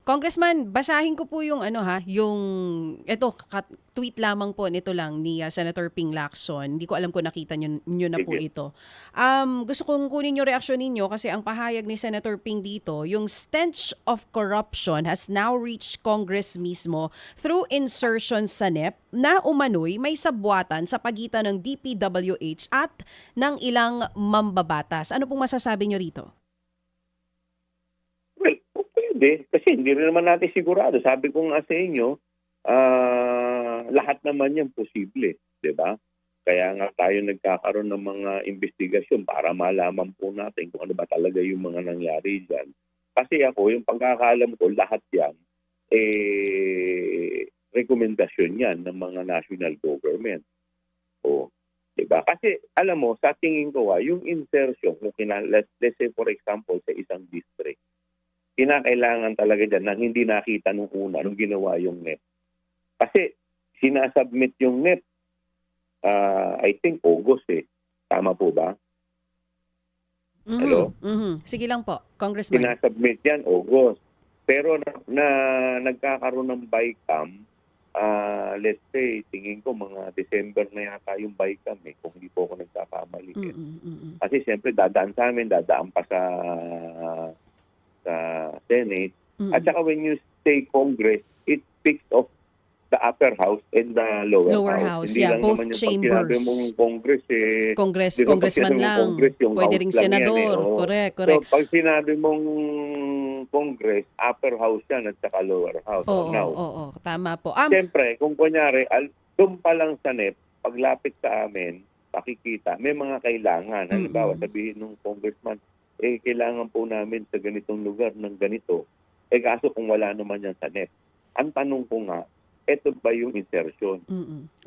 Congressman, basahin ko po yung tweet lamang po nito lang ni Senator Ping Lacson. Hindi ko alam kung nakita nyo na po Sige. ito. Gusto kong kunin yung reaksyon ninyo kasi ang pahayag ni Senator Ping dito, yung stench of corruption has now reached Congress mismo through insertion sa NEP na umano'y may sabwatan sa pagitan ng DPWH at ng ilang mambabatas. Ano pong masasabi nyo rito? Well, pwede. Kasi hindi rin naman natin sigurado. Sabi ko nga sa inyo, lahat naman yan posible. Diba? Kaya nga tayo nagkakaroon ng mga investigasyon para malaman po natin kung ano ba talaga yung mga nangyari dyan. Kasi ako, yung pagkakaalam ko, lahat yan, rekomendasyon yan ng mga national government. O, diba? Kasi, alam mo, sa tingin ko, yung insertion, let's say for example, sa isang district, kinakailangan talaga dyan na hindi nakita nung una, nung ginawa yung NEP. Kasi, sinasubmit yung NEP, I think August Tama po ba? Hello? Sige lang po, Congressman. Sinasubmit yan August. Pero nagkakaroon ng BICAM, let's say, tingin ko mga December na yata yung BICAM kung hindi po ako nagkakamali. Kasi siyempre dadaan sa amin, dadaan pa sa Senate. At saka when you say Congress, it speaks of the upper house and the lower house. Hindi lang both naman yung chambers. pag sinabi mong Congress, Congressman lang. Pwede ring senador. Correct. So pag sinabi mong Congress, upper house yan at saka lower house. Oo, tama po. Siyempre, kung kunyari, doon pa lang sa NEP, paglapit sa amin, pakikita, may mga kailangan. Halimbawa, sabihin ng congressman, kailangan po namin sa ganitong lugar ng ganito. Kaso kung wala naman yan sa NEP. Ang tanong ko nga, ito ba yung insertion?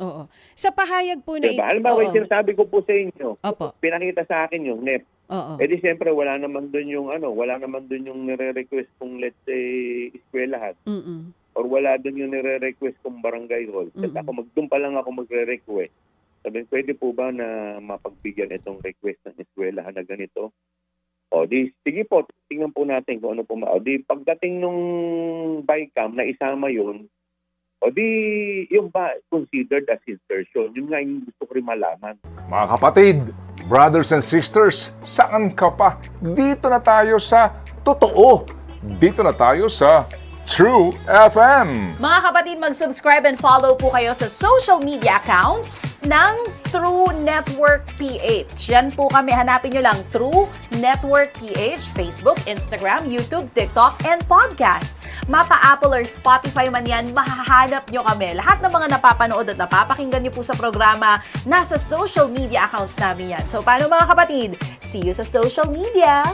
Oo. Sa pahayag po na diba? Halimbawa, yung sinasabi ko po sa inyo, Opo. pinakita sa akin yung NEP. Di siyempre wala naman doon yung nire-request kung let's say eskwelahan. Or wala doon yung nire-request kung barangay hall. Kasi doon pa lang ako magre-request. Sabi, pwede po ba na mapagbigyan itong request ng eskwelahan na ganito? Sige po, tingnan po natin kung ano po pagdating nung BICAM na isama yun, yung ba considered as insertion? Yun nga yung gusto ko rin malaman. Mga kapatid, brothers and sisters, saan ka pa? Dito na tayo sa totoo. Dito na tayo sa True FM. Mga kapatid, mag-subscribe and follow po kayo sa social media accounts ng True Network PH. Yan po kami. Hanapin nyo lang True Network PH, Facebook, Instagram, YouTube, TikTok, and podcast. Mapa Apple or Spotify man yan, mahahanap nyo kami. Lahat ng mga napapanood at napapakinggan nyo po sa programa, nasa social media accounts namin yan. So, paano mga kapatid? See you sa social media!